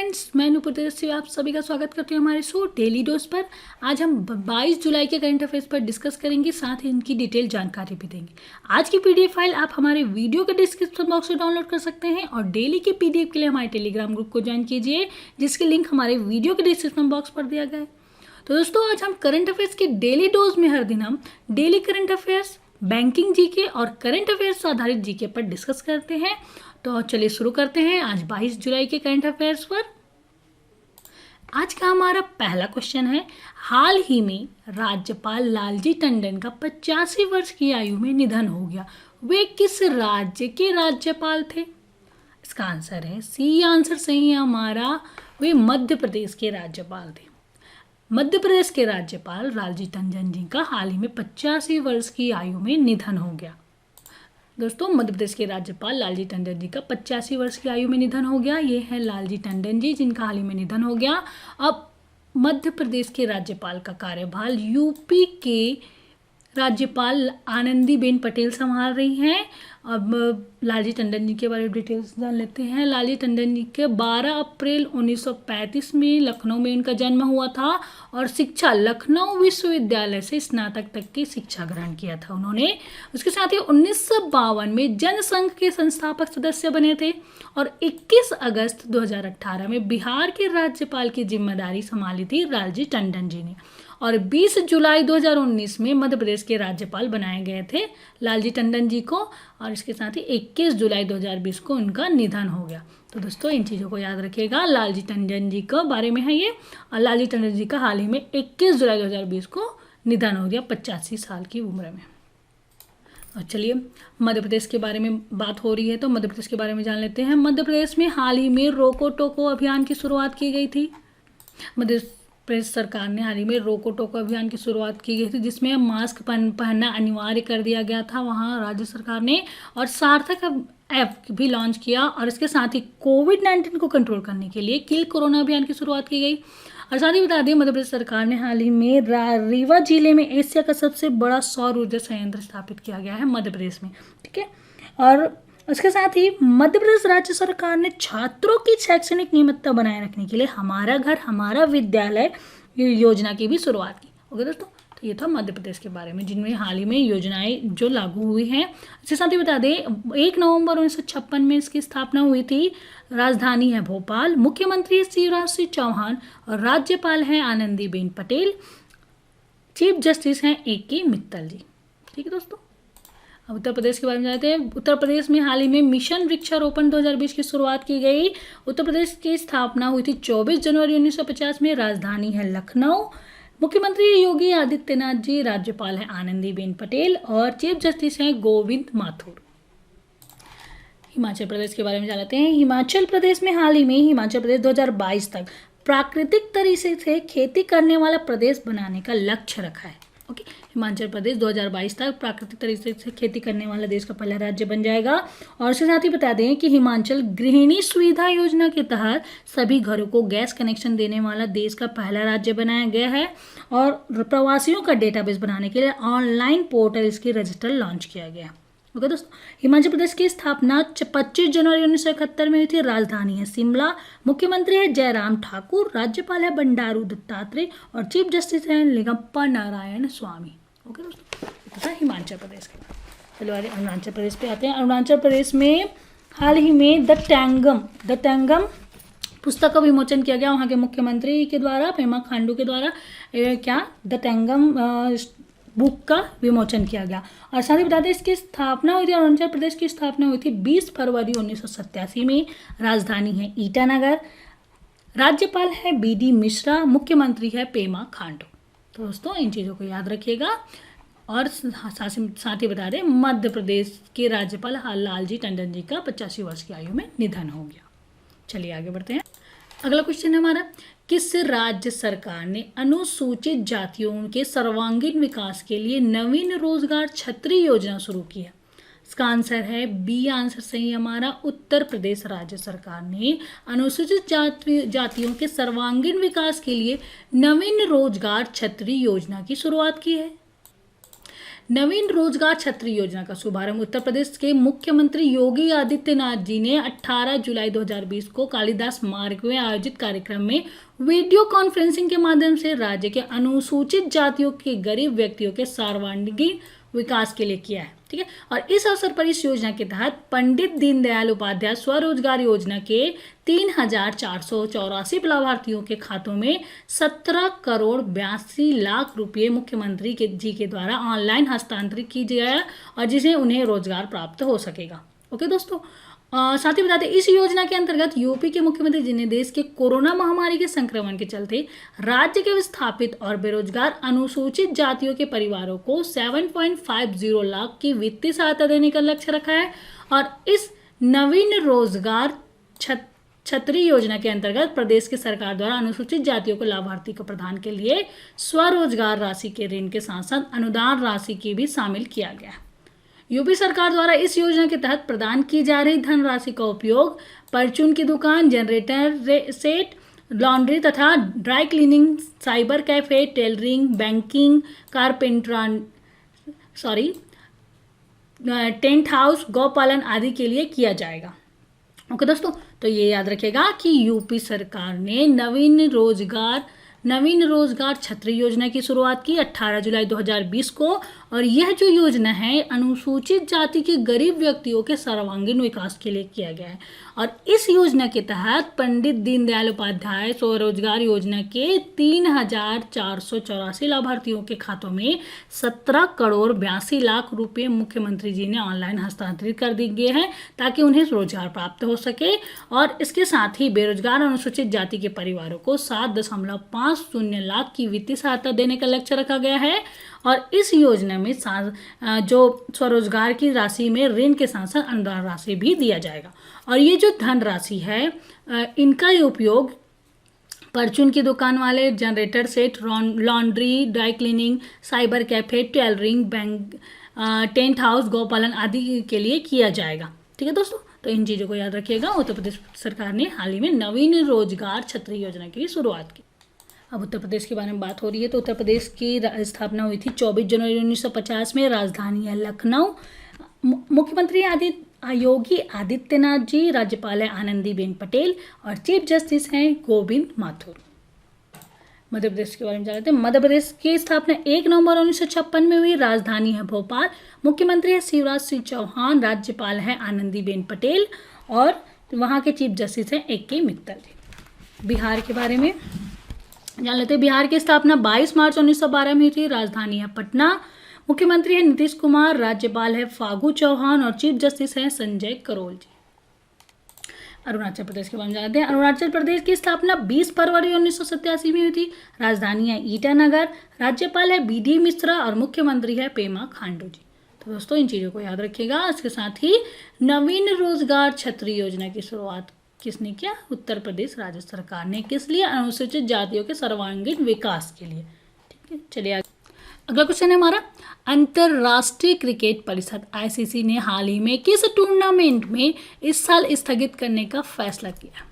Friends, मैं नूपुर तेजस्वी आप सभी का स्वागत करती हूँ हमारे शो डेली डोज पर। आज हम 22 जुलाई के करंट अफेयर्स पर डिस्कस करेंगे, साथ ही इनकी डिटेल जानकारी भी देंगे। आज की पीडीएफ फाइल आप हमारे वीडियो के डिस्क्रिप्शन बॉक्स से डाउनलोड कर सकते हैं और डेली के पीडीएफ के लिए हमारे टेलीग्राम ग्रुप को ज्वाइन कीजिए, जिसकी लिंक हमारे वीडियो के डिस्क्रिप्शन बॉक्स पर दिया गया है। तो दोस्तों, आज हम करंट अफेयर्स के डेली डोज में हर दिन हम daily current affairs, banking GK और करंट अफेयर्स आधारित जीके पर डिस्कस करते हैं। तो चलिए शुरू करते हैं आज 22 जुलाई के करंट अफेयर्स पर। आज का हमारा पहला क्वेश्चन है, हाल ही में राज्यपाल लालजी टंडन का 85 वर्ष की आयु में निधन हो गया। वे किस राज्य के राज्यपाल थे? इसका आंसर है सी। आंसर सही है हमारा, वे मध्य प्रदेश के राज्यपाल थे। मध्य प्रदेश के राज्यपाल लालजी टंडन जी का हाल ही में 85 वर्ष की आयु में निधन हो गया। दोस्तों, मध्य प्रदेश के राज्यपाल लालजी टंडन जी का 85 वर्ष की आयु में निधन हो गया। ये है लालजी टंडन जी, जिनका हाल ही में निधन हो गया। अब मध्य प्रदेश के राज्यपाल का कार्यभार यूपी के राज्यपाल आनंदीबेन पटेल संभाल रही हैं। अब लालजी टंडन जी के बारे में डिटेल्स जान लेते हैं। लालजी टंडन जी के 12 अप्रैल 1935 में लखनऊ में उनका जन्म हुआ था और शिक्षा लखनऊ विश्वविद्यालय से स्नातक तक की शिक्षा ग्रहण किया था उन्होंने। उसके साथ ही 1952 में जनसंघ के संस्थापक सदस्य बने थे और 21 अगस्त 2018 में बिहार के राज्यपाल की जिम्मेदारी संभाली थी लालजी टंडन जी ने। और 20 जुलाई 2019 में मध्य प्रदेश के राज्यपाल बनाए गए थे लालजी टंडन जी को, और इसके साथ ही 21 जुलाई 2020 को उनका निधन हो गया। तो दोस्तों, इन चीज़ों को याद रखिएगा। लालजी टंडन जी के बारे में है ये, और लालजी टंडन जी का हाल ही में 21 जुलाई 2020 को निधन हो गया 85 साल की उम्र में। और चलिए, मध्य प्रदेश के बारे में बात हो रही है तो मध्य प्रदेश के बारे में जान लेते हैं। मध्य प्रदेश में हाल ही में रोको टोको अभियान की शुरुआत की गई थी। मध्य प्रदेश सरकार ने हाल ही में रोको टोको अभियान की शुरुआत की गई थी, जिसमें मास्क पहनना अनिवार्य कर दिया गया था वहाँ राज्य सरकार ने, और सार्थक ऐप भी लॉन्च किया। और इसके साथ ही कोविड-19 को कंट्रोल करने के लिए किल कोरोना अभियान की शुरुआत की गई। और साथ ही बता दें, मध्य प्रदेश सरकार ने हाल ही में रीवा जिले में एशिया का सबसे बड़ा सौर ऊर्जा संयंत्र स्थापित किया गया है मध्य प्रदेश में। ठीक है, और उसके साथ ही मध्य प्रदेश राज्य सरकार ने छात्रों की शैक्षणिक नियमितता बनाए रखने के लिए हमारा घर हमारा विद्यालय योजना की भी शुरुआत की। ओके दोस्तों, तो ये था मध्य प्रदेश के बारे में, जिनमें हाल ही में योजनाएं जो लागू हुई हैं। इसके साथ ही बता दें, 1 नवंबर 1956 में इसकी स्थापना हुई थी। राजधानी है भोपाल। मुख्यमंत्री शिवराज सिंह चौहान और राज्यपाल हैं आनंदीबेन पटेल। चीफ जस्टिस हैं A.K. मित्तल जी। ठीक है दोस्तों, अब उत्तर प्रदेश के बारे में जानते हैं। उत्तर प्रदेश में हाल ही में मिशन वृक्षारोपण 2020 की शुरुआत की गई। उत्तर प्रदेश की स्थापना हुई थी 24 जनवरी 1950 में। राजधानी है लखनऊ। मुख्यमंत्री योगी आदित्यनाथ जी, राज्यपाल हैं आनंदीबेन पटेल और चीफ जस्टिस हैं गोविंद माथुर। हिमाचल प्रदेश के बारे में जानते हैं। हिमाचल प्रदेश में हाल ही में हिमाचल प्रदेश 2022 तक प्राकृतिक तरीके से खेती करने वाला प्रदेश बनाने का लक्ष्य रखा है। ओके, हिमाचल प्रदेश 2022 तक प्राकृतिक तरीके से खेती करने वाला देश का पहला राज्य बन जाएगा। और उसके साथ ही बता दें कि हिमाचल गृहिणी सुविधा योजना के तहत सभी घरों को गैस कनेक्शन देने वाला देश का पहला राज्य बनाया गया है। और प्रवासियों का डेटाबेस बनाने के लिए ऑनलाइन पोर्टल इसकी रजिस्टर लॉन्च किया गया। ओके दोस्तों, हिमाचल प्रदेश की स्थापना 25 जनवरी 1971 में हुई थी। राजधानी है शिमला। मुख्यमंत्री है जयराम ठाकुर। राज्यपाल है बंडारू दत्तात्रेय और चीफ जस्टिस है लिंगप्पा नारायण स्वामी। ओके दोस्तों, ये था हिमाचल प्रदेश के बाद। चलो अरुणाचल प्रदेश पे आते हैं। अरुणाचल प्रदेश में हाल ही में द टैंगम पुस्तक का विमोचन किया गया वहाँ के मुख्यमंत्री के द्वारा, पेमा खांडू के द्वारा। द टैंगम बुक का विमोचन किया गया। और साथ ही बता दें, इसकी स्थापना हुई थी, अरुणाचल प्रदेश की स्थापना हुई थी 20 फरवरी 1987 में। राजधानी है ईटानगर। राज्यपाल है B.D. मिश्रा। मुख्यमंत्री है पेमा खांडू। तो दोस्तों, इन चीज़ों को याद रखिएगा। और साथ ही बता दें, मध्य प्रदेश के राज्यपाल लालजी टंडन जी का 85 वर्ष की आयु में निधन हो गया। चलिए आगे बढ़ते हैं। अगला क्वेश्चन है हमारा, किस राज्य सरकार ने अनुसूचित जातियों के सर्वांगीण विकास के लिए नवीन रोजगार छतरी योजना शुरू की है? इसका आंसर है B। आंसर सही है हमारा, उत्तर प्रदेश राज्य सरकार ने अनुसूचित जातियों के सर्वांगीण विकास के लिए नवीन रोजगार छतरी योजना की शुरुआत की है। नवीन रोजगार छतरी योजना का शुभारंभ उत्तर प्रदेश के मुख्यमंत्री योगी आदित्यनाथ जी ने 18 जुलाई 2020 को कालिदास मार्ग में आयोजित कार्यक्रम में वीडियो कॉन्फ्रेंसिंग के माध्यम से राज्य के अनुसूचित जातियों के गरीब व्यक्तियों के सर्वांगीण विकास के लिए किया है। ठीक है, और इस अवसर पर इस योजना के तहत पंडित दीनदयाल उपाध्याय स्वरोजगार योजना के 3,484 लाभार्थियों के खातों में 17 करोड़ 82 लाख रुपए मुख्यमंत्री जी के द्वारा ऑनलाइन हस्तांतरित की गया और जिसे उन्हें रोजगार प्राप्त हो सकेगा। ओके दोस्तों, साथ ही बता दें इस योजना के अंतर्गत यूपी के मुख्यमंत्री जी ने देश के कोरोना महामारी के संक्रमण के चलते राज्य के विस्थापित और बेरोजगार अनुसूचित जातियों के परिवारों को 7.50 लाख की वित्तीय सहायता देने का लक्ष्य रखा है। और इस नवीन रोजगार छतरी योजना के अंतर्गत प्रदेश की सरकार द्वारा अनुसूचित जातियों को लाभार्थी को प्रदान के लिए स्वरोजगार राशि के ऋण के साथ साथ अनुदान राशि की भी शामिल किया गया है। यूपी सरकार द्वारा इस योजना के तहत प्रदान की जा रही धनराशि का उपयोग परचून की दुकान, जनरेटर सेट, लॉन्ड्री तथा dry cleaning, cyber cafe, tailoring, banking, tent house, गौपालन आदि के लिए किया जाएगा। ओके दोस्तों, तो ये याद रखिएगा कि यूपी सरकार ने नवीन रोजगार छतरी योजना की शुरुआत की 18 जुलाई 2020 को, और यह जो योजना है अनुसूचित जाति के गरीब व्यक्तियों के सर्वांगीण विकास के लिए किया गया है। और इस योजना के तहत पंडित दीनदयाल उपाध्याय स्वरोजगार योजना के 3,484 लाभार्थियों के खातों में 17 करोड़ 82 लाख रुपए मुख्यमंत्री जी ने ऑनलाइन हस्तांतरित कर दिए हैं ताकि उन्हें रोजगार प्राप्त हो सके। और इसके साथ ही बेरोजगार अनुसूचित जाति के परिवारों को 7.50 लाख की वित्तीय सहायता देने का लक्ष्य रखा गया है। और इस योजना में जो स्वरोजगार की राशि में ऋण के साथ साथ अनुदान राशि भी दिया जाएगा। और ये जो धन राशि है इनका उपयोग परचून की दुकान वाले, generator set, laundry, dry cleaning, cyber cafe, tailoring, bank, tent house, गौपालन आदि के लिए किया जाएगा। ठीक है दोस्तों, तो इन चीज़ों को याद रखिएगा। उत्तर प्रदेश सरकार ने हाल ही में नवीन रोजगार छतरी योजना की शुरुआत की। अब उत्तर प्रदेश के बारे में बात हो रही है तो उत्तर प्रदेश की स्थापना हुई थी 24 जनवरी 1950 में। राजधानी है लखनऊ। मुख्यमंत्री योगी आदित्यनाथ जी, राज्यपाल है आनंदीबेन पटेल और चीफ जस्टिस हैं गोविंद माथुर। मध्य प्रदेश के बारे में जानते हैं। मध्य प्रदेश की स्थापना 1 नवंबर 1956 में हुई। राजधानी है भोपाल। मुख्यमंत्री है शिवराज सिंह चौहान, राज्यपाल है आनंदीबेन पटेल और वहाँ के चीफ जस्टिस हैं AK मित्तल। बिहार के बारे में जान लेते हैं। बिहार की स्थापना 22 मार्च 1912 में हुई थी। राजधानी है पटना। मुख्यमंत्री है नीतीश कुमार, राज्यपाल है फागू चौहान और चीफ जस्टिस हैं संजय करोल जी। अरुणाचल प्रदेश के बारे में जानते हैं। अरुणाचल प्रदेश की स्थापना 20 फरवरी 1987 में हुई थी। राजधानी है ईटानगर। राज्यपाल है BD मिश्रा और मुख्यमंत्री है पेमा खांडू जी। तो दोस्तों इन चीज़ों को याद रखिएगा। इसके साथ ही नवीन रोजगार छतरी योजना की शुरुआत किसने किया? उत्तर प्रदेश राज्य सरकार ने। किस लिए? अनुसूचित जातियों के सर्वांगीण विकास के लिए। ठीक है, चलिए आगे। अगला क्वेश्चन है हमारा, अंतर्राष्ट्रीय क्रिकेट परिषद ICC ने हाल ही में किस टूर्नामेंट में इस साल स्थगित करने का फैसला किया?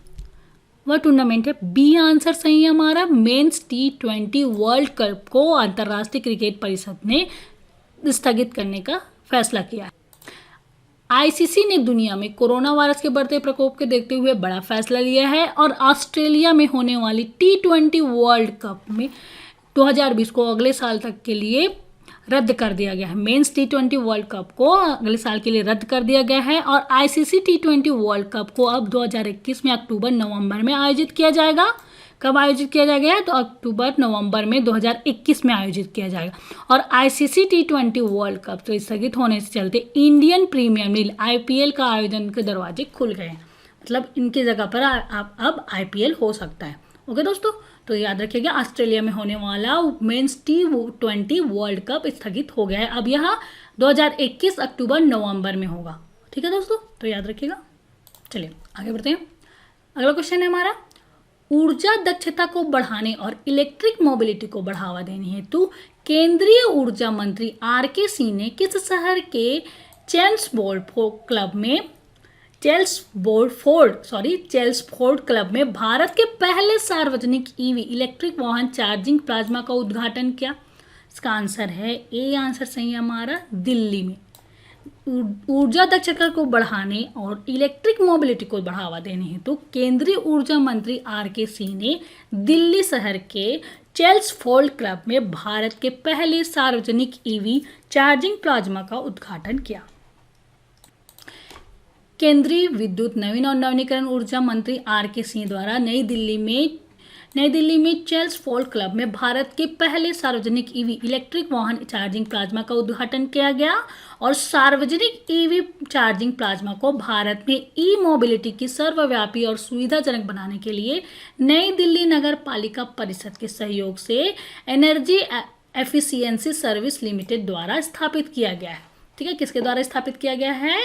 वह टूर्नामेंट है बी आंसर सही है हमारा, मेंस T20 वर्ल्ड कप को अंतर्राष्ट्रीय क्रिकेट परिषद ने स्थगित करने का फैसला किया है। ICC ने दुनिया में कोरोना वायरस के बढ़ते प्रकोप के देखते हुए बड़ा फैसला लिया है और ऑस्ट्रेलिया में होने वाली T20 वर्ल्ड कप में 2020 को अगले साल तक के लिए रद्द कर दिया गया है। मेंस T20 वर्ल्ड कप को अगले साल के लिए रद्द कर दिया गया है और ICC T20 वर्ल्ड कप को अब 2021 में अक्टूबर-नवंबर में आयोजित किया जाएगा। कब आयोजित किया जाएगा? तो अक्टूबर-नवंबर में 2021 में आयोजित किया जाएगा। और ICC T20 वर्ल्ड कप तो स्थगित होने से चलते इंडियन प्रीमियर लीग IPL का आयोजन के दरवाजे खुल गए हैं। मतलब इनकी जगह पर अब IPL हो सकता है। ओके दोस्तों, तो याद रखिएगा ऑस्ट्रेलिया में होने वाला मेंस T20 वर्ल्ड कप स्थगित हो गया है। अब यह 2021 अक्टूबर-नवंबर में होगा। ठीक है दोस्तों, तो याद रखिएगा। चलिए आगे बढ़ते हैं। अगला क्वेश्चन है हमारा, ऊर्जा दक्षता को बढ़ाने और इलेक्ट्रिक मोबिलिटी को बढ़ावा देने हेतु केंद्रीय ऊर्जा मंत्री RK सिंह ने किस शहर के चेल्सफोर्ड क्लब में भारत के पहले सार्वजनिक EV इलेक्ट्रिक वाहन चार्जिंग प्लाज्मा का उद्घाटन किया? इसका आंसर है ए आंसर सही है हमारा, दिल्ली में। ऊर्जा दक्षता को बढ़ाने और इलेक्ट्रिक मोबिलिटी को बढ़ावा देने हेतु केंद्रीय ऊर्जा मंत्री आर के सिंह ने दिल्ली शहर के चेल्सफोर्ड क्लब में भारत के पहले सार्वजनिक ईवी चार्जिंग प्लाज्मा का उद्घाटन किया। केंद्रीय विद्युत नवीन और नवीनीकरण ऊर्जा मंत्री आर के सिंह द्वारा नई दिल्ली में चेल्सफोर्ड क्लब में भारत के पहले सार्वजनिक ईवी इलेक्ट्रिक वाहन चार्जिंग प्लाज्मा का उद्घाटन किया गया। और सार्वजनिक ईवी चार्जिंग प्लाज्मा को भारत में ई मोबिलिटी की सर्वव्यापी और सुविधाजनक बनाने के लिए नई दिल्ली नगर पालिका परिषद के सहयोग से एनर्जी एफिशिएंसी सर्विस लिमिटेड द्वारा स्थापित किया गया है। ठीक है, किसके द्वारा स्थापित किया गया है?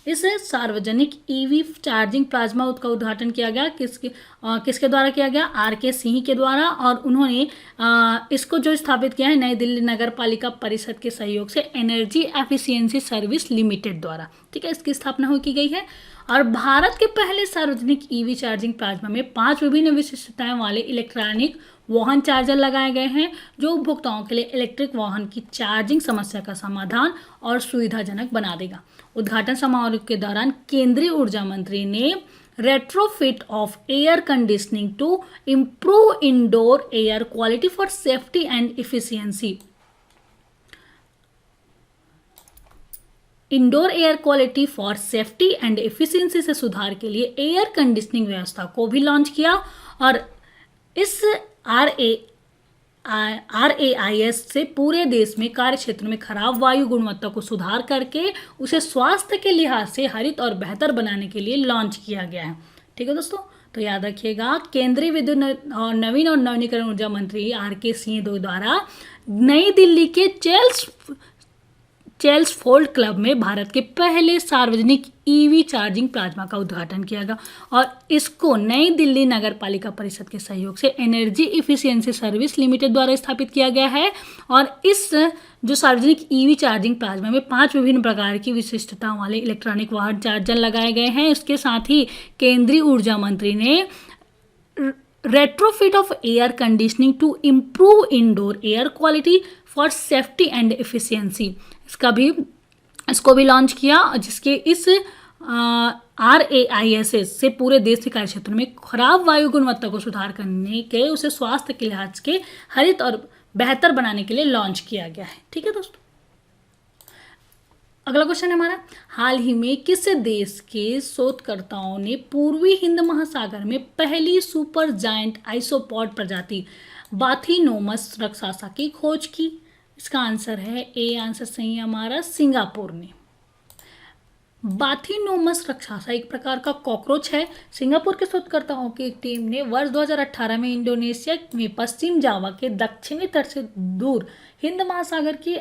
इस सार्वजनिक ईवी चार्जिंग प्लाज्मा का उद्घाटन किया गया किसके द्वारा किया गया? आर के सिंह के द्वारा। और उन्होंने इसको जो स्थापित किया है नई दिल्ली नगर पालिका परिषद के सहयोग से एनर्जी एफिशिएंसी सर्विस लिमिटेड द्वारा। ठीक है, इसकी स्थापना की गई है। और भारत के पहले सार्वजनिक ईवी चार्जिंग प्लाज्मा में 5 विभिन्न विशिष्टताएं वाले इलेक्ट्रॉनिक वाहन चार्जर लगाए गए हैं जो उपभोक्ताओं के लिए इलेक्ट्रिक वाहन की चार्जिंग समस्या का समाधान और सुविधाजनक बना देगा। उद्घाटन समारोह के दौरान केंद्रीय ऊर्जा मंत्री ने retrofit of air conditioning to improve indoor air quality for safety and efficiency indoor air quality for safety and efficiency से सुधार के लिए एयर कंडीशनिंग व्यवस्था को भी लॉन्च किया। और इस RAIS से पूरे देश में कार्य क्षेत्र में खराब वायु गुणवत्ता को सुधार करके उसे स्वास्थ्य के लिहाज से हरित और बेहतर बनाने के लिए लॉन्च किया गया है। ठीक है दोस्तों, तो याद रखिएगा केंद्रीय विद्युत और नवीन और नवीनीकरण ऊर्जा मंत्री आर के सिंह द्वारा नई दिल्ली के चेल्सफोर्ड क्लब में भारत के पहले सार्वजनिक ईवी चार्जिंग प्लाज्मा का उद्घाटन किया गया। और इसको नई दिल्ली नगर पालिका परिषद के सहयोग से एनर्जी इफिशिएंसी सर्विस लिमिटेड द्वारा स्थापित किया गया है। और इस जो सार्वजनिक ईवी चार्जिंग प्लाज्मा में 5 विभिन्न प्रकार की विशिष्टताओं वाले इलेक्ट्रॉनिक वाहन चार्जर लगाए गए हैं। इसके साथ ही केंद्रीय ऊर्जा मंत्री ने retrofit of air conditioning to improve indoor air quality for safety and efficiency इसको भी लॉन्च किया, जिसके इस RAIS से पूरे देश के कार्य क्षेत्र में खराब वायु गुणवत्ता को सुधार करने के उसे स्वास्थ्य के लिहाज के हरित और बेहतर बनाने के लिए लॉन्च किया गया है। ठीक है दोस्तों, अगला क्वेश्चन है हमारा, हाल ही में किस देश के शोधकर्ताओं ने पूर्वी हिंद महासागर में पहली सुपर जायंट आइसोपॉड प्रजाति बाथिनोमस रक्सासा की खोज की? इसका आंसर है ए आंसर सही है हमारा, सिंगापुर ने। बाथिनोमस रक्सासा एक प्रकार का कॉकरोच है। सिंगापुर के शोधकर्ताओं की एक टीम ने वर्ष 2018 में इंडोनेशिया में पश्चिम जावा के दक्षिणी तट से दूर हिंद महासागर के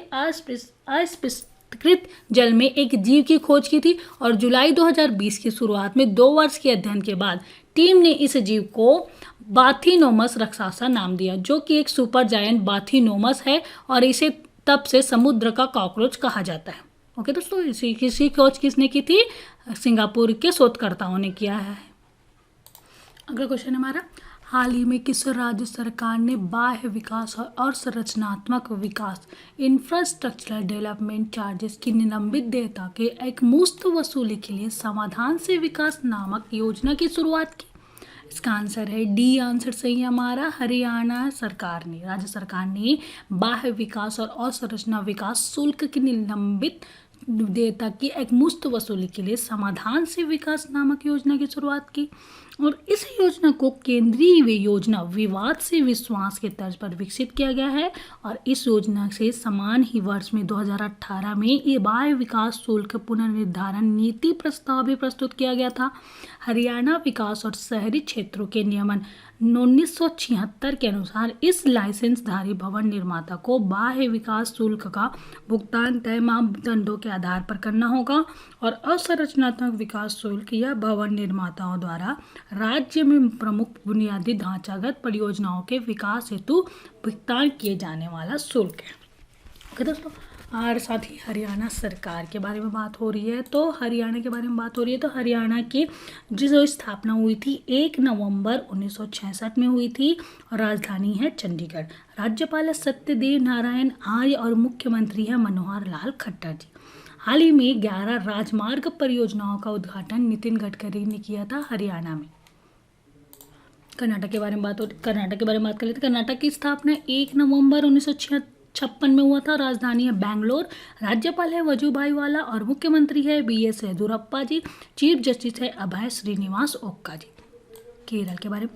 अस्पष्टीकृत जल में एक जीव की खोज की थी। और जुलाई 2020 की शुरुआत में 2 वर्ष के अध्ययन के बाद टीम ने इस जीव को बाथिनोमस रक्सासा नाम दिया, जो कि एक सुपर जायंट बाथिनोमस है और इसे तब से समुद्र का कॉकरोच कहा जाता है। ओके दोस्तों, इसी खोज किसने की थी? सिंगापुर के शोधकर्ताओं ने किया है। अगला क्वेश्चन हमारा, हाल ही में किस राज्य सरकार ने बाह्य विकास और संरचनात्मक विकास इंफ्रास्ट्रक्चरल डेवलपमेंट चार्जेस की निलंबित देयता के एक मुफ्त वसूली के लिए समाधान से विकास नामक योजना की शुरुआत की? इसका आंसर है डी आंसर सही है हमारा, हरियाणा सरकार ने, राज्य सरकार ने बाह्य विकास और अवसंरचना विकास शुल्क की निलंबित देयता की एक मुफ्त वसूली के लिए समाधान से विकास नामक योजना की शुरुआत की। और इस योजना को केंद्रीय योजना विवाद से विश्वास के तर्ज पर विकसित किया गया है। और इस योजना से समान ही वर्ष में 2018 में ये बाह्य विकास शुल्क पुनर्निर्धारण नीति प्रस्ताव भी प्रस्तुत किया गया था। हरियाणा विकास और शहरी क्षेत्रों के नियमन 1976 के अनुसार इस लाइसेंसधारी भवन निर्माता को बाह्य विकास शुल्क का भुगतान तय मापदंडों के आधार पर करना होगा। और अवसंरचनात्मक विकास शुल्क या भवन निर्माताओं द्वारा राज्य में प्रमुख बुनियादी ढांचागत परियोजनाओं के विकास हेतु भुगतान किए जाने वाला शुल्क है। ओके दोस्तों, और साथ ही हरियाणा सरकार के बारे में बात हो रही है। तो हरियाणा के बारे में बात हो रही है तो हरियाणा की जो स्थापना हुई थी 1 नवंबर 1966 में हुई थी और राजधानी है चंडीगढ़। राज्यपाल है सत्यदेव नारायण आर्य और मुख्यमंत्री है मनोहर लाल खट्टर जी। हाल ही में 11 राजमार्ग परियोजनाओं का उद्घाटन नितिन गडकरी ने किया था हरियाणा में। कर्नाटक के बारे में बात कर लेते। कर्नाटक की स्थापना 1 नवंबर 1956 में हुआ था। राजधानी है बैंगलोर। राज्यपाल है वजुभाई वाला और मुख्यमंत्री है BS येदियुरप्पा जी। चीफ जस्टिस है अभय श्रीनिवास ओक्का जी। केरल के बारे में,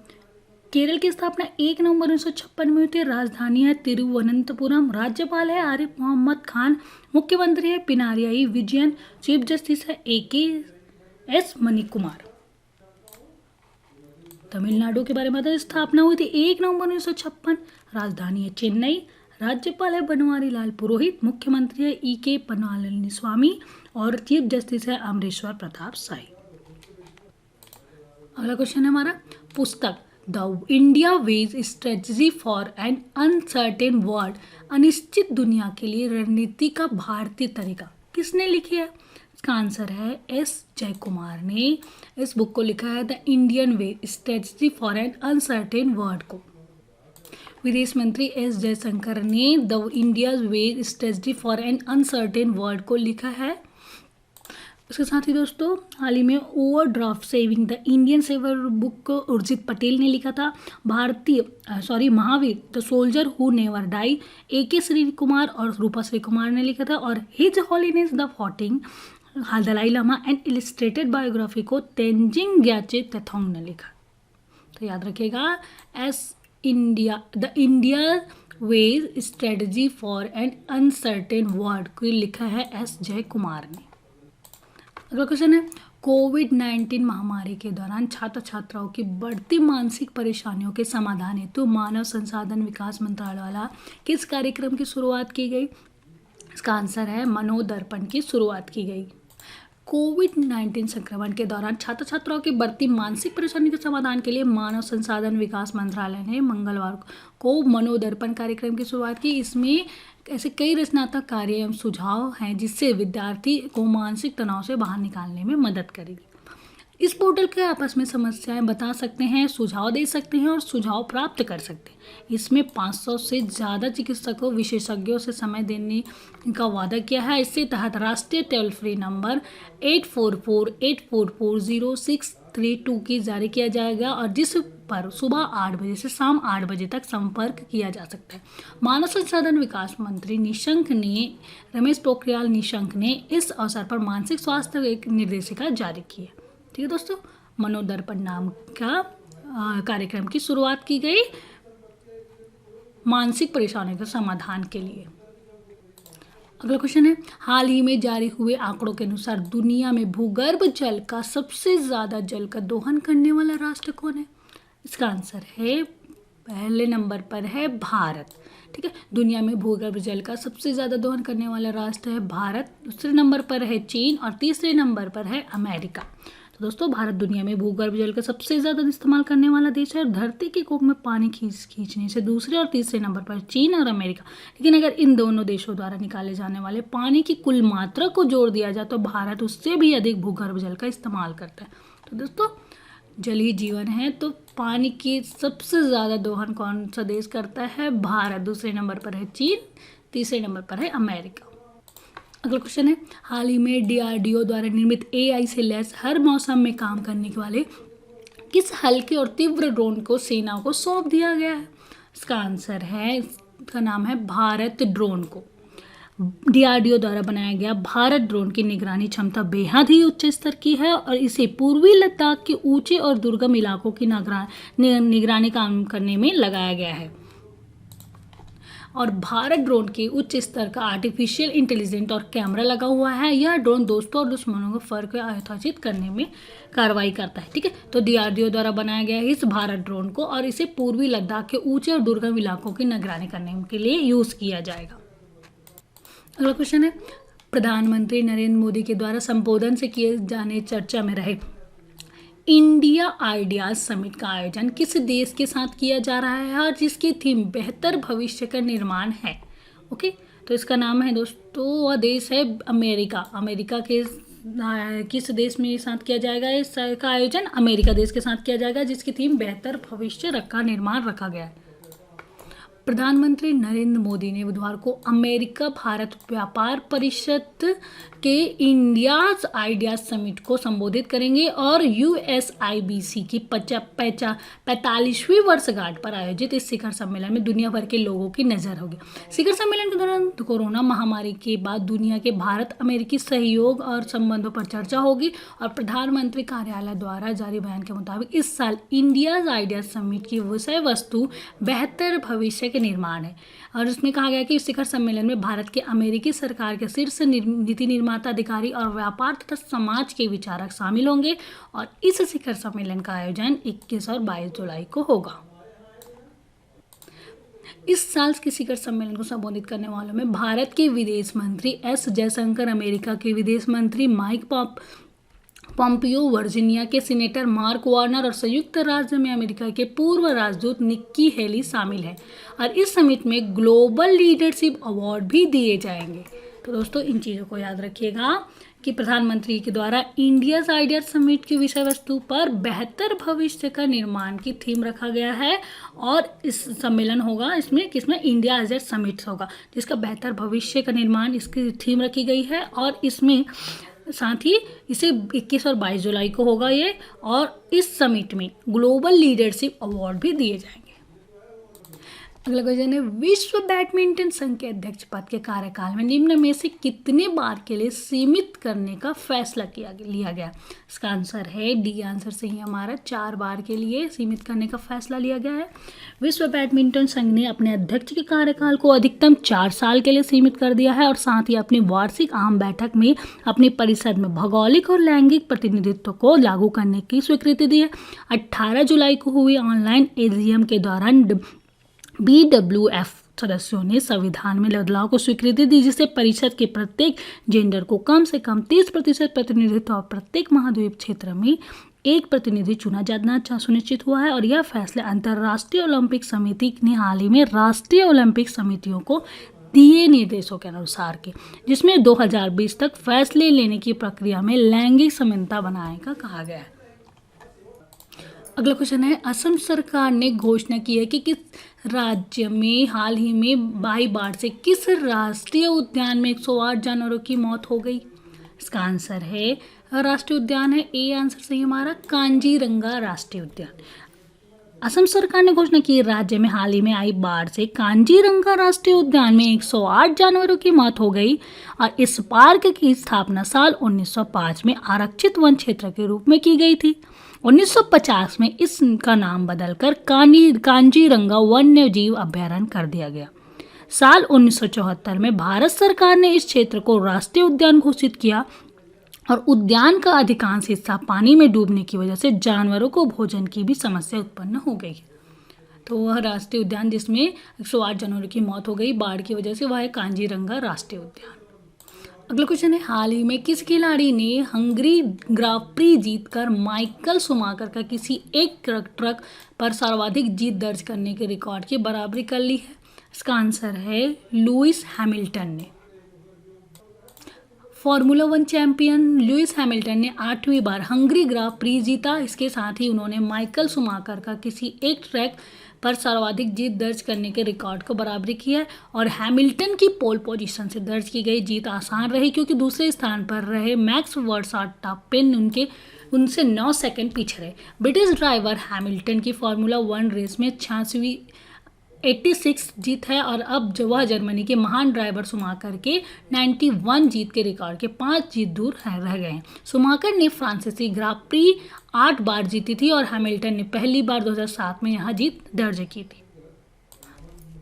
केरल की स्थापना 1 नवंबर 1956 में हुई थी। राजधानी है तिरुवनंतपुरम। राज्यपाल है आरिफ मोहम्मद खान। मुख्यमंत्री है पिनारियाई विजयन। चीफ जस्टिस है AKS मणिकुमार। तमिलनाडु के बारे में बताएं, स्थापना हुई थी 1 नवंबर 1956। राजधानी है चेन्नई। राज्यपाल है बनवारी लाल पुरोहित। मुख्यमंत्री है EK पलानीस्वामी और चीफ जस्टिस है अमरेश्वर प्रताप साई। अगला क्वेश्चन है हमारा, पुस्तक the India veg strategy for an uncertain world, अनिश्चित दुनिया के लिए रणनीति का भारतीय तरीका, किसने लिखी है? इसका आंसर है S जयकुमार ने इस बुक को लिखा है, the Indian way strategy for an uncertain world को। विदेश मंत्री S जयशंकर ने the India way strategy for an uncertain world को लिखा है। उसके साथ ही दोस्तों हाल ही में overdraft saving the Indian saver book को उर्जित पटेल ने लिखा था। Mahavir the soldier who never die AK Shri Kumar और रूपा श्री कुमार ने लिखा था। और his holiness the 14 Dalai Lama and illustrated biography को तेंजिंग ग्याचे तेथोंग ने लिखा। तो याद रखिएगा the India veg strategy for an uncertain world को लिखा है S जयकुमार ने। अगला क्वेश्चन है, कोविड-19 महामारी के दौरान छात्र छात्राओं की बढ़ती मानसिक परेशानियों के समाधान हेतु मानव संसाधन विकास मंत्रालय द्वारा किस कार्यक्रम की शुरुआत की गई? इसका आंसर है मनोदर्पण की शुरुआत की गई। कोविड-19 संक्रमण के दौरान छात्र छात्राओं की बढ़ती मानसिक परेशानी के समाधान के लिए मानव संसाधन विकास मंत्रालय ने मंगलवार को मनोदर्पण कार्यक्रम की शुरुआत की। इसमें ऐसे कई रचनात्मक कार्य एवं सुझाव हैं जिससे विद्यार्थी को मानसिक तनाव से बाहर निकालने में मदद करेगी। इस पोर्टल के आपस में समस्याएं बता सकते हैं, सुझाव दे सकते हैं और सुझाव प्राप्त कर सकते हैं। इसमें 500 से ज़्यादा चिकित्सकों विशेषज्ञों से समय देने का वादा किया है। इसके तहत राष्ट्रीय टोल फ्री नंबर 844-844-0632 की जारी किया जाएगा और जिस पर सुबह 8 बजे से शाम 8 बजे तक संपर्क किया जा सकता है। मानव संसाधन विकास मंत्री रमेश पोखरियाल निशंक ने इस अवसर पर मानसिक स्वास्थ्य एक निर्देशिका जारी की है। ठीक है दोस्तों, मनोदर्पण नाम का कार्यक्रम की शुरुआत की गई मानसिक परेशानियों के समाधान के लिए। अगला क्वेश्चन है, हाल ही में जारी हुए आंकड़ों के अनुसार दुनिया में भूगर्भ जल का सबसे ज़्यादा जल का दोहन करने वाला राष्ट्र कौन है? इसका आंसर है पहले नंबर पर है भारत। ठीक है, दुनिया में भूगर्भ जल का सबसे ज़्यादा दोहन करने वाला राष्ट्र है भारत। दूसरे नंबर पर है चीन और तीसरे नंबर पर है अमेरिका। तो दोस्तों भारत दुनिया में भूगर्भ जल का सबसे ज़्यादा इस्तेमाल करने वाला देश है और धरती के कोख में पानी खींचने से दूसरे और तीसरे नंबर पर चीन और अमेरिका। लेकिन अगर इन दोनों देशों द्वारा निकाले जाने वाले पानी की कुल मात्रा को जोड़ दिया जाए तो भारत उससे भी अधिक भूगर्भ जल का इस्तेमाल करता है। तो दोस्तों जल ही जीवन है, तो पानी की सबसे ज़्यादा दोहन कौन सा देश करता है? भारत। दूसरे नंबर पर है चीन, तीसरे नंबर पर है अमेरिका। अगला क्वेश्चन है, हाल ही में DRDO द्वारा निर्मित AI से लैस हर मौसम में काम करने वाले किस हल्के और तीव्र ड्रोन को सेनाओं को सौंप दिया गया है? इसका आंसर है, इसका नाम है भारत ड्रोन को। DRDO द्वारा बनाया गया भारत ड्रोन की निगरानी क्षमता बेहद ही उच्च स्तर की है और इसे पूर्वी लद्दाख के ऊंचे और दुर्गम इलाकों की निगरानी काम करने में लगाया गया है। और भारत ड्रोन के उच्च स्तर का आर्टिफिशियल इंटेलिजेंस और कैमरा लगा हुआ है। यह ड्रोन दोस्तों और दुश्मनों के फर्क यथोचित करने में कार्रवाई करता है। ठीक है, तो DRDO द्वारा बनाया गया है इस भारत ड्रोन को और इसे पूर्वी लद्दाख के ऊंचे और दुर्गम इलाकों की निगरानी करने के लिए यूज़ किया जाएगा। अगला क्वेश्चन है, प्रधानमंत्री नरेंद्र मोदी के द्वारा संबोधन से किए जाने चर्चा में रहे इंडिया आइडियाज समिट का आयोजन किस देश के साथ किया जा रहा है और जिसकी थीम बेहतर भविष्य का निर्माण है? ओके, तो इसका नाम है दोस्तों, वह देश है अमेरिका। अमेरिका के किस देश में साथ किया जाएगा इसका आयोजन? अमेरिका देश के साथ किया जाएगा, जिसकी थीम बेहतर भविष्य का निर्माण रखा गया है। प्रधानमंत्री नरेंद्र मोदी ने बुधवार को अमेरिका भारत व्यापार परिषद के इंडियाज आइडियाज समिट को संबोधित करेंगे और USIBC की 45वीं वर्षगांठ पर आयोजित इस शिखर सम्मेलन में दुनिया भर के लोगों की नज़र होगी। शिखर सम्मेलन के दौरान कोरोना महामारी के बाद दुनिया के भारत अमेरिकी सहयोग और संबंधों पर चर्चा होगी। और प्रधानमंत्री कार्यालय द्वारा जारी बयान के मुताबिक इस साल इंडियाज आइडियाज समिट की विषय वस्तु बेहतर भविष्य के निर्माण है। और उसमें कहा गया कि इस शिखर सम्मेलन में भारत के अमेरिकी सरकार के शीर्ष नीति निर्माता अधिकारी और व्यापार तथा समाज के विचारक शामिल होंगे। और इस शिखर सम्मेलन का आयोजन 21 और 22 जुलाई को होगा। इस साल के शिखर सम्मेलन को संबोधित करने वालों में भारत के विदेश मंत्री S जयशंकर, अमेरिका के विदेश मंत्री माइक पॉम्पियो, वर्जीनिया के सीनेटर मार्क वार्नर और संयुक्त राज्य में अमेरिका के पूर्व राजदूत निक्की हेली शामिल हैं। और इस समिट में ग्लोबल लीडरशिप अवार्ड भी दिए जाएंगे। तो दोस्तों, इन चीज़ों को याद रखिएगा कि प्रधानमंत्री के द्वारा इंडियाज आइडियाज समिट की विषय वस्तु पर बेहतर भविष्य का निर्माण की थीम रखा गया है। और इस सम्मेलन होगा इसमें किसमें? इंडिया आइडियाज समिट होगा, जिसका बेहतर भविष्य का निर्माण इसकी थीम रखी गई है। और इसमें साथ ही इसे 21 और 22 जुलाई को होगा ये। और इस समिट में ग्लोबल लीडरशिप अवार्ड भी दिए जाएंगे। अगला क्वेश्चन है, विश्व बैडमिंटन संघ के अध्यक्ष पद के कार्यकाल में निम्न में से कितने बार के लिए सीमित करने का फैसला लिया गया? इसका आंसर है डी आंसर सही है हमारा, 4 बार के लिए सीमित करने का फैसला लिया गया है। विश्व बैडमिंटन संघ ने अपने अध्यक्ष के कार्यकाल को अधिकतम 4 साल के लिए सीमित कर दिया है। और साथ ही अपनी वार्षिक आम बैठक में अपनी परिषद में भौगोलिक और लैंगिक प्रतिनिधित्व को लागू करने की स्वीकृति दी है। 18 जुलाई को हुई ऑनलाइन AGM के दौरान BWF सदस्यों ने संविधान में बदलाव को स्वीकृति दी, जिससे परिषद के प्रत्येक जेंडर को कम से कम 30% प्रतिनिधित्व और प्रत्येक महाद्वीप क्षेत्र में एक प्रतिनिधि चुना जाना सुनिश्चित हुआ है। और यह फैसला अंतर्राष्ट्रीय ओलंपिक समिति ने हाल ही में राष्ट्रीय ओलंपिक समितियों को दिए निर्देशों के अनुसार के, जिसमें 2020 तक फैसले लेने की प्रक्रिया में लैंगिक समानता बनाने का कहा गया है। अगला क्वेश्चन है, असम सरकार ने घोषणा की है कि किस राज्य में हाल ही में भारी बाढ़ से किस राष्ट्रीय उद्यान में 108 जानवरों की मौत हो गई? इसका आंसर है राष्ट्रीय उद्यान है ए आंसर सही हमारा, कांजीरंगा राष्ट्रीय उद्यान। असम सरकार ने घोषणा की राज्य में हाल ही में आई बाढ़ से कांजीरंगा राष्ट्रीय उद्यान में 108 जानवरों की मौत हो गई। और इस पार्क की स्थापना साल 1905 में आरक्षित वन क्षेत्र के रूप में की गई थी। 1950 में इसका नाम बदलकर कांजीरंगा वन्य जीव अभयारण्य कर दिया गया। साल 1974 में भारत सरकार ने इस क्षेत्र को राष्ट्रीय उद्यान घोषित किया। और उद्यान का अधिकांश हिस्सा पानी में डूबने की वजह से जानवरों को भोजन की भी समस्या उत्पन्न हो गई। तो वह राष्ट्रीय उद्यान जिसमें 108 जानवरों की मौत हो गई बाढ़ की वजह से, वह है कांजीरंगा राष्ट्रीय उद्यान। अगला क्वेश्चन है, हाल ही में किस खिलाड़ी ने हंगरी ग्रां प्री जीतकर माइकल शुमाकर का किसी एक ट्रक पर सर्वाधिक जीत दर्ज करने के रिकॉर्ड की बराबरी कर ली है? इसका आंसर है लुइस हैमिल्टन ने। फॉर्मूला 1 चैंपियन लुइस हैमिल्टन ने 8वीं बार हंगरी ग्रां प्री जीता। इसके साथ ही उन्होंने माइकल शुमाकर का किसी एक ट्रैक पर सर्वाधिक जीत दर्ज करने के रिकॉर्ड को बराबरी की है। और हैमिल्टन की पोल पोजीशन से दर्ज की गई जीत आसान रही, क्योंकि दूसरे स्थान पर रहे मैक्स वर्स्टैपेन उनसे 9 सेकंड पीछे रहे। ब्रिटिश ड्राइवर हैमिल्टन की फार्मूला 1 रेस में 86 जीत है। और अब जो वह जर्मनी के महान ड्राइवर शुमाकर के 91 जीत के रिकॉर्ड के 5 जीत दूर रह गए हैं। शुमाकर ने फ्रांसीसी ग्रां प्री 8 बार जीती थी और हैमिल्टन ने पहली बार 2007 में यह जीत दर्ज की थी।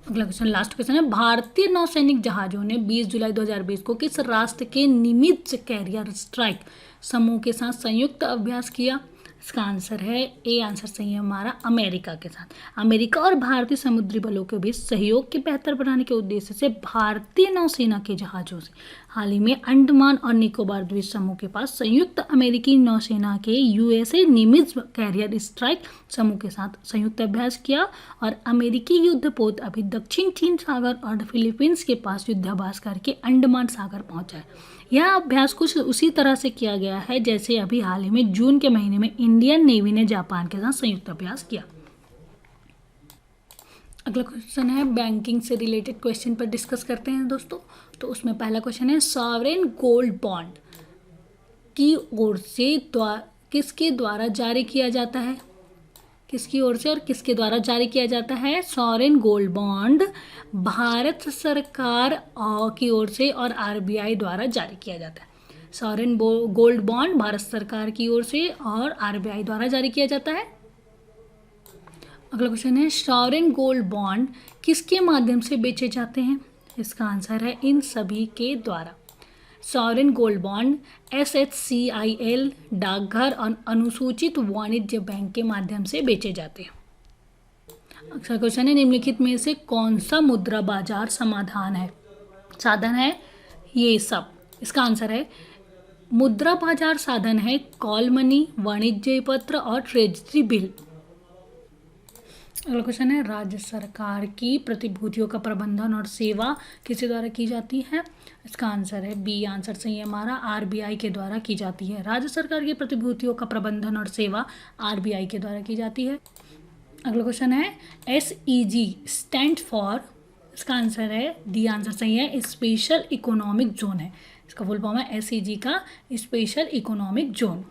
अगला क्वेश्चन, लास्ट क्वेश्चन है, भारतीय नौसैनिक जहाजों ने 20 जुलाई 2020 को किस राष्ट्र के निमित्ज कैरियर स्ट्राइक समूह के साथ संयुक्त अभ्यास किया? इसका आंसर है ए आंसर सही है हमारा, अमेरिका के साथ। अमेरिका और भारतीय समुद्री बलों के बीच सहयोग के बेहतर बनाने के उद्देश्य से भारतीय नौसेना के जहाजों से हाल ही में अंडमान और निकोबार द्वीप समूह के पास संयुक्त अमेरिकी नौसेना के यूएसए निमित्ज कैरियर स्ट्राइक समूह के साथ संयुक्त अभ्यास किया और अमेरिकी युद्धपोत अभी दक्षिण चीन सागर और फिलीपींस के पास युद्धाभ्यास करके अंडमान सागर पहुंचा है। यह अभ्यास कुछ उसी तरह से किया गया है जैसे अभी हाल ही में जून के महीने में इंडियन नेवी ने जापान के साथ संयुक्त अभ्यास किया। अगला क्वेश्चन है बैंकिंग से रिलेटेड क्वेश्चन पर डिस्कस करते हैं दोस्तों। तो उसमें पहला क्वेश्चन है सॉवरेन गोल्ड बॉन्ड की ओर से किसके द्वारा जारी किया जाता है, किसकी ओर से और किसके द्वारा जारी किया जाता है। सॉवरेन गोल्ड बॉन्ड भारत सरकार की ओर से और आरबीआई द्वारा जारी किया जाता है। सॉवरेन गोल्ड बॉन्ड भारत सरकार की ओर से और आरबीआई द्वारा जारी किया जाता है। अगला क्वेश्चन है सॉवरेन गोल्ड बॉन्ड किसके माध्यम से बेचे जाते हैं। इसका आंसर है इन सभी के द्वारा। सॉवरेन गोल्ड बॉन्ड SHCIL, डाकघर और अनुसूचित वाणिज्य बैंक के माध्यम से बेचे जाते हैं। अगला क्वेश्चन है निम्नलिखित में से कौन सा मुद्रा बाजार समाधान है, साधन है ये सब। इसका आंसर है मुद्रा बाजार साधन है कॉल मनी, वाणिज्य पत्र और ट्रेजरी बिल। अगला क्वेश्चन है राज्य सरकार की प्रतिभूतियों का प्रबंधन और सेवा किसके द्वारा की जाती है। इसका आंसर है बी आंसर सही है हमारा, आरबीआई के द्वारा की जाती है। राज्य सरकार की प्रतिभूतियों का प्रबंधन और सेवा आरबीआई के द्वारा की जाती है। अगला क्वेश्चन है SEG स्टैंड फॉर, इसका आंसर है डी आंसर सही है, स्पेशल इकोनॉमिक जोन है। इसका फुल फॉर्म है SEG का स्पेशल इकोनॉमिक जोन।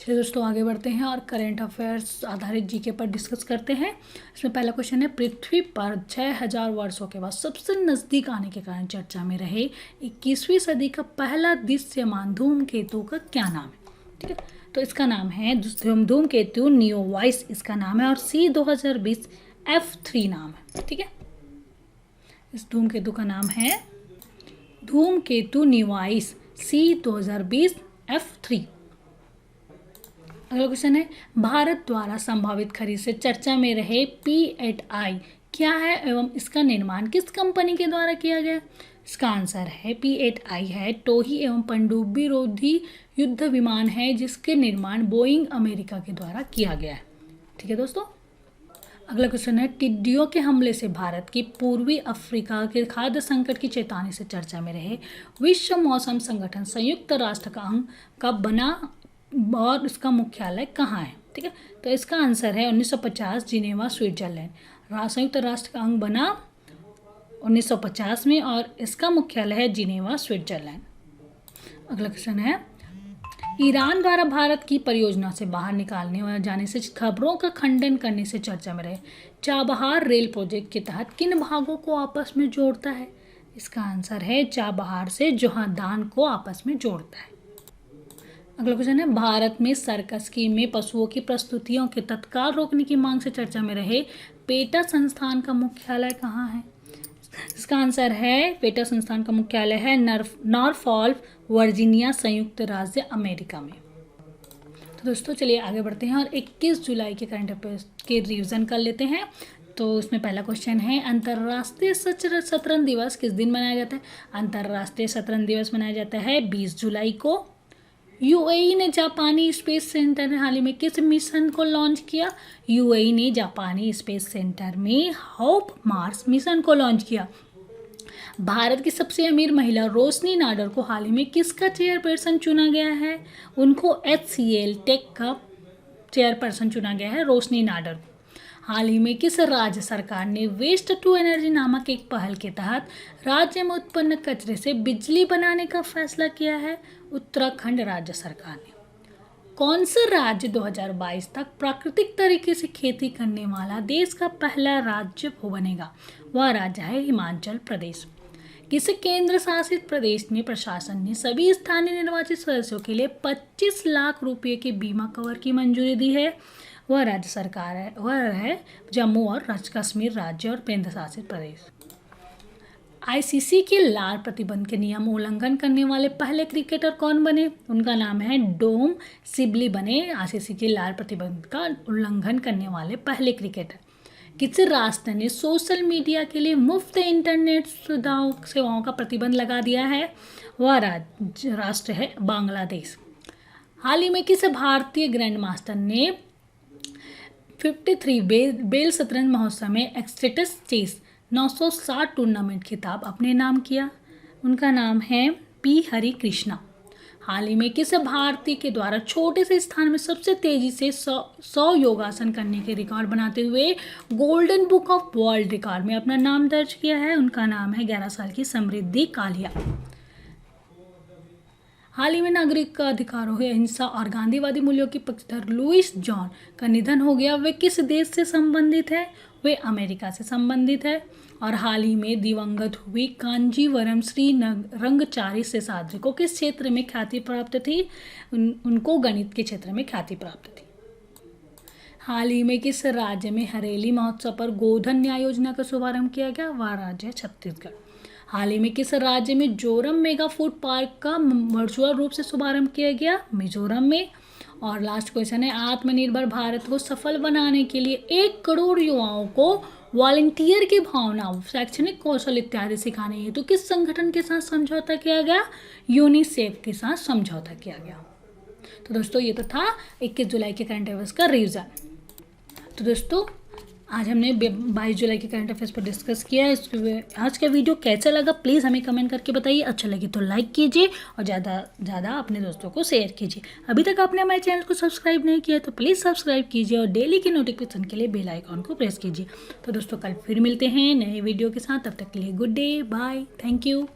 चलिए दोस्तों आगे बढ़ते हैं और करंट अफेयर्स आधारित जीके पर डिस्कस करते हैं। इसमें पहला क्वेश्चन है पृथ्वी पर 6000 वर्षों के बाद सबसे नज़दीक आने के कारण चर्चा में रहे 21वीं सदी का पहला दृश्यमान धूमकेतु का क्या नाम है। ठीक है, तो इसका नाम है धूमकेतु नियोवाइस इसका नाम है और C 2020 F3 नाम है। ठीक है, इस धूमकेतु का नाम है धूमकेतु नियोवाइस C 2020 F3। अगला क्वेश्चन है भारत द्वारा संभावित खरीद से चर्चा में रहे P8I क्या है एवं इसका निर्माण किस कंपनी के द्वारा किया गया। इसका आंसर है P8I है टोही एवं पनडुब्बी रोधी युद्ध विमान है जिसके निर्माण बोइंग अमेरिका के द्वारा किया गया है। ठीक है दोस्तों, अगला क्वेश्चन है टिड्डियों के हमले से भारत की पूर्वी अफ्रीका के खाद्य संकट की चेतावनी से चर्चा में रहे विश्व मौसम संगठन संयुक्त राष्ट्र का अंग कब बना और इसका मुख्यालय कहाँ है। ठीक है, तो इसका आंसर है 1950 जिनेवा स्विट्जरलैंड। संयुक्त राष्ट्र का अंग बना 1950 में और इसका मुख्यालय है जिनेवा स्विट्जरलैंड। अगला क्वेश्चन है ईरान द्वारा भारत की परियोजना से बाहर निकालने और जाने से खबरों का खंडन करने से चर्चा में रहे चाबहार रेल प्रोजेक्ट के तहत किन भागों को आपस में जोड़ता है। इसका आंसर है चाबहार से जोहादान को आपस में जोड़ता है। अगला क्वेश्चन है भारत में सर्कस स्कीम में पशुओं की प्रस्तुतियों के तत्काल रोकने की मांग से चर्चा में रहे पेटा संस्थान का मुख्यालय कहाँ है। इसका आंसर है पेटा संस्थान का मुख्यालय है नॉरफॉल्क वर्जीनिया संयुक्त राज्य अमेरिका में। तो दोस्तों चलिए आगे बढ़ते हैं और 21 जुलाई के करंट अफेयर्स के रिवीजन कर लेते हैं। तो इसमें पहला क्वेश्चन है अंतर्राष्ट्रीय शतरंज दिवस किस दिन मनाया जाता है। अंतर्राष्ट्रीय शतरंज दिवस मनाया जाता है 20 जुलाई को। यूएई ने जापानी स्पेस सेंटर में हाल ही में किस मिशन को लॉन्च किया। यूएई ने जापानी स्पेस सेंटर में होप मार्स मिशन को लॉन्च किया। भारत की सबसे अमीर महिला रोशनी नाडर को हाल ही में किसका चेयरपर्सन चुना गया है। उनको HCL टेक का चेयरपर्सन चुना गया है रोशनी नाडर को। हाल ही में किस राज्य सरकार ने वेस्ट टू एनर्जी नामक एक पहल के तहत राज्य में उत्पन्न कचरे से बिजली बनाने का फैसला किया है। उत्तराखंड राज्य सरकार ने। कौन सा राज्य 2022 तक प्राकृतिक तरीके से खेती करने वाला देश का पहला राज्य बनेगा। वह राज्य है हिमाचल प्रदेश। किस केंद्र शासित प्रदेश में प्रशासन ने सभी स्थानीय निर्वाचित सदस्यों के लिए 25 लाख रुपए के बीमा कवर की मंजूरी दी है। वह राज्य सरकार है, वह है जम्मू और कश्मीर राज्य और केंद्र शासित प्रदेश। आईसीसी के लाल प्रतिबंध के नियम उल्लंघन करने वाले पहले क्रिकेटर कौन बने? उनका नाम है डोम सिबली बने आईसीसी के लाल प्रतिबंध का उल्लंघन करने वाले पहले क्रिकेटर। किस राष्ट्र ने सोशल मीडिया के लिए मुफ्त इंटरनेट सेवाओं का प्रतिबंध लगा दिया है? वह राष्ट्र है बांग्लादेश। हाल ही में किस भारतीय ग्रैंड मास्टर ने 53 बेल शतरंज महोत्सव में एक्सटेटस चेस 960 टूर्नामेंट खिताब अपने नाम किया? उनका नाम है पी हरि कृष्णा। हाल ही में किस भारतीय के द्वारा छोटे से स्थान में सबसे तेजी से 100 योगासन करने के रिकॉर्ड बनाते हुए golden book of world record में अपना नाम दर्ज किया है? उनका नाम है 11 साल की समृद्धि कालिया। हाल ही में नागरिक अधिकारों अहिंसा और गांधीवादी मूल्यों की पक्षधर लुइस जॉन का निधन हो गया। वे किस देश से संबंधित है? वे अमेरिका से संबंधित है। और हाल ही में दिवंगत हुई कांजीवरम श्री रंगचारी शेषाद्री को किस क्षेत्र में ख्याति प्राप्त थी? उनको गणित के क्षेत्र में ख्याति प्राप्त थी। हाल ही में किस राज्य में हरेली महोत्सव पर गोधन न्याय योजना का शुभारंभ किया गया? वह राज्य है छत्तीसगढ़। हाल ही में किस राज्य में जोरम मेगा फूड पार्क का वर्चुअल रूप से शुभारंभ किया गया? मिजोरम में। और लास्ट क्वेश्चन है, आत्मनिर्भर भारत को सफल बनाने के लिए 1 करोड़ युवाओं को वॉलंटियर की भावना, शैक्षणिक कौशल इत्यादि सिखाने हेतु तो किस संगठन के साथ समझौता किया गया? यूनिसेफ के साथ समझौता किया गया। तो दोस्तों ये तो था 21 जुलाई के करंट अफेयर्स का रिवीजन। तो दोस्तों आज हमने 22 जुलाई के करंट अफेयर्स पर डिस्कस किया है। आज का वीडियो कैसा लगा प्लीज़ हमें कमेंट करके बताइए। अच्छा लगे तो लाइक कीजिए और ज़्यादा अपने दोस्तों को शेयर कीजिए। अभी तक आपने हमारे चैनल को सब्सक्राइब नहीं किया तो प्लीज़ सब्सक्राइब कीजिए और डेली की नोटिफिकेशन के लिए बेल आइकॉन को प्रेस कीजिए। तो दोस्तों कल फिर मिलते हैं नए वीडियो के साथ। तब तक के लिए good day, bye, thank you.